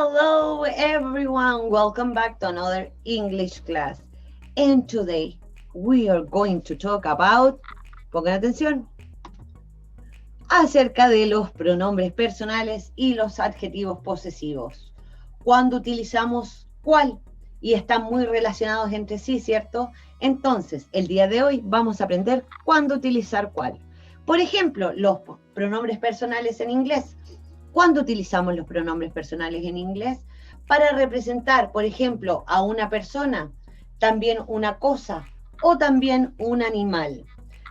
Hello everyone, welcome back to another English class. And today we are going to talk about, pongan atención, acerca de los pronombres personales y los adjetivos posesivos. Cuando utilizamos cuál y están muy relacionados entre sí, ¿cierto? Entonces, el día de hoy vamos a aprender cuándo utilizar cuál. Por ejemplo, los pronombres personales en inglés. ¿Cuándo utilizamos los pronombres personales en inglés? Para representar, por ejemplo, a una persona, también una cosa o también un animal.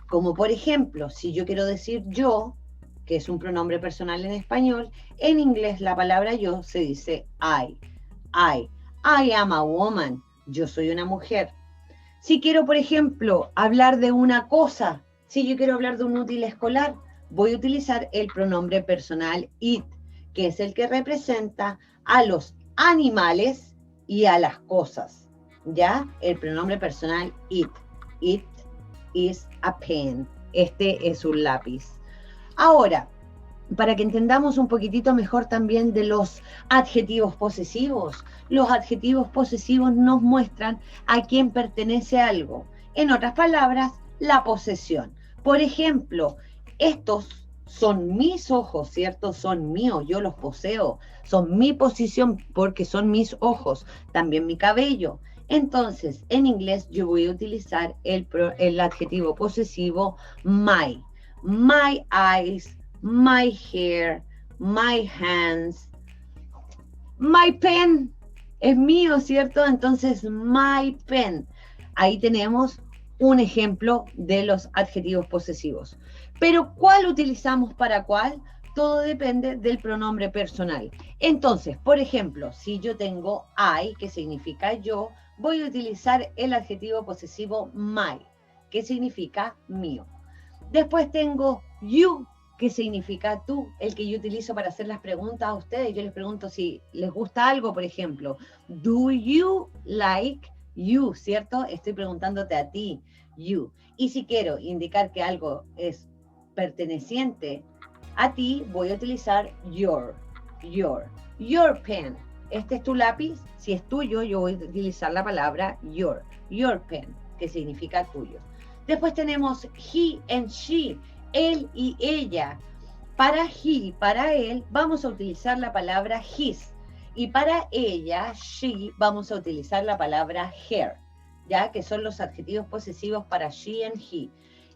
Como por ejemplo, si yo quiero decir yo, que es un pronombre personal en español, en inglés la palabra yo se dice I. I am a woman. Yo soy una mujer. Si quiero, por ejemplo, hablar de una cosa, si yo quiero hablar de un útil escolar, voy a utilizar el pronombre personal it, que es el que representa a los animales y a las cosas. ¿Ya? El pronombre personal it. It is a pen. Este es un lápiz. Ahora, para que entendamos un poquitito mejor también de los adjetivos posesivos. Los adjetivos posesivos nos muestran a quién pertenece algo. En otras palabras, la posesión. Por ejemplo, estos son mis ojos, ¿cierto? Son míos, yo los poseo. Son mi posición porque son mis ojos. También mi cabello. Entonces, en inglés yo voy a utilizar el adjetivo posesivo my. My eyes, my hair, my hands, my pen, es mío, ¿cierto? Entonces, my pen. Ahí tenemos un ejemplo de los adjetivos posesivos. Pero, ¿cuál utilizamos para cuál? Todo depende del pronombre personal. Entonces, por ejemplo, si yo tengo I, que significa yo, voy a utilizar el adjetivo posesivo my, que significa mío. Después tengo you, que significa tú, el que yo utilizo para hacer las preguntas a ustedes. Yo les pregunto si les gusta algo, por ejemplo. Do you like you? ¿Cierto? Estoy preguntándote a ti, you. Y si quiero indicar que algo es perteneciente a ti, voy a utilizar your pen. Este es tu lápiz. Si es tuyo, yo voy a utilizar la palabra your pen, que significa tuyo. Después tenemos he and she, él y ella. Para he, para él, vamos a utilizar la palabra his. Y para ella, she, vamos a utilizar la palabra her, ya que son los adjetivos posesivos para she and he.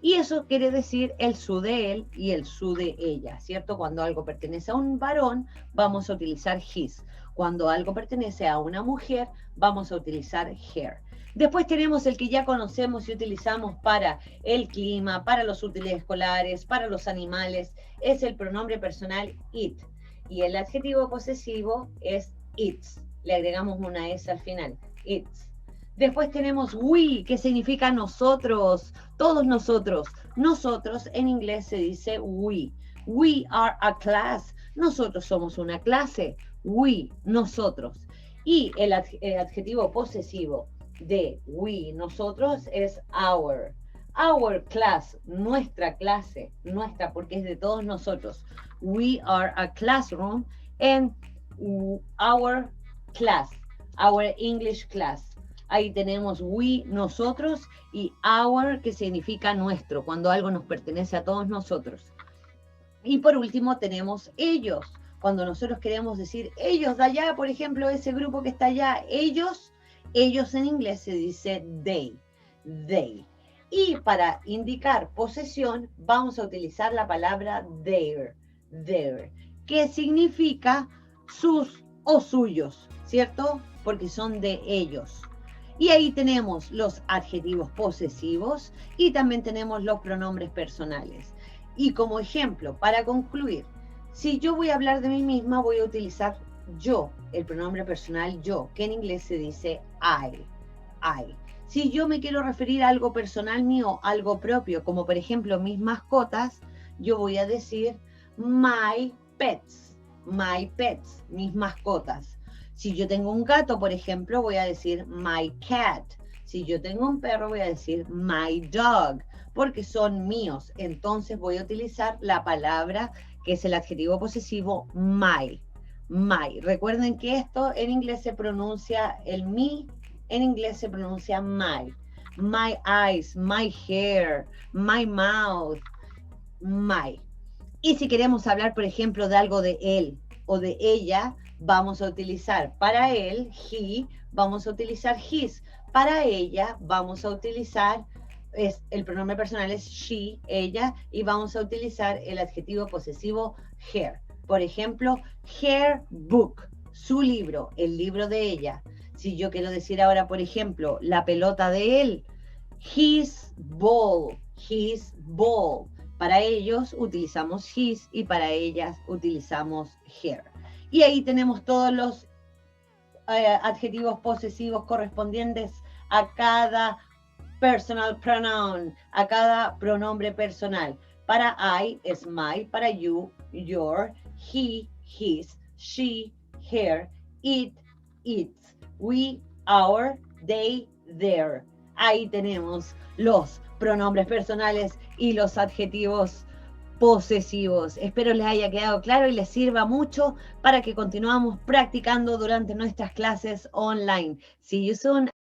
Y eso quiere decir el su de él y el su de ella, ¿cierto? Cuando algo pertenece a un varón, vamos a utilizar his. Cuando algo pertenece a una mujer, vamos a utilizar her. Después tenemos el que ya conocemos y utilizamos para el clima, para los útiles escolares, para los animales, es el pronombre personal it. Y el adjetivo posesivo es its. Le agregamos una S al final, its. Después tenemos we, que significa nosotros, todos nosotros. Nosotros en inglés se dice we. We are a class. Nosotros somos una clase. We, nosotros. Y el adjetivo posesivo de we, nosotros, es our. Our class, nuestra clase, nuestra, porque es de todos nosotros. We are a classroom and our class, our English class. Ahí tenemos we, nosotros, y our, que significa nuestro, cuando algo nos pertenece a todos nosotros. Y por último tenemos ellos, cuando nosotros queremos decir ellos de allá, por ejemplo, ese grupo que está allá, ellos en inglés se dice they. Y para indicar posesión, vamos a utilizar la palabra their, que significa sus o suyos, ¿cierto? Porque son de ellos. Y ahí tenemos los adjetivos posesivos y también tenemos los pronombres personales. Y como ejemplo, para concluir, si yo voy a hablar de mí misma, voy a utilizar yo, el pronombre personal yo, que en inglés se dice I. Si yo me quiero referir a algo personal mío, algo propio, como por ejemplo mis mascotas, yo voy a decir my pets, mis mascotas. Si yo tengo un gato, por ejemplo, voy a decir my cat. Si yo tengo un perro, voy a decir my dog, porque son míos. Entonces voy a utilizar la palabra que es el adjetivo posesivo my. my. Recuerden que esto en inglés se pronuncia el me, en inglés se pronuncia my. My eyes, my hair, my mouth, my. Y si queremos hablar, por ejemplo, de algo de él o de ella, vamos a utilizar para él, he, vamos a utilizar his. Para ella, vamos a utilizar, el pronombre personal es she, ella, y vamos a utilizar el adjetivo posesivo her. Por ejemplo, her book, su libro, el libro de ella. Si yo quiero decir ahora, por ejemplo, la pelota de él, his ball, his ball. Para ellos utilizamos his y para ellas utilizamos her. Y ahí tenemos todos los adjetivos posesivos correspondientes a cada personal pronoun, a cada pronombre personal. Para I es my, para you, your, he, his, she, her, it, its, we, our, they, their. Ahí tenemos los pronombres personales y los adjetivos posesivos. Espero les haya quedado claro y les sirva mucho para que continuemos practicando durante nuestras clases online. See you soon.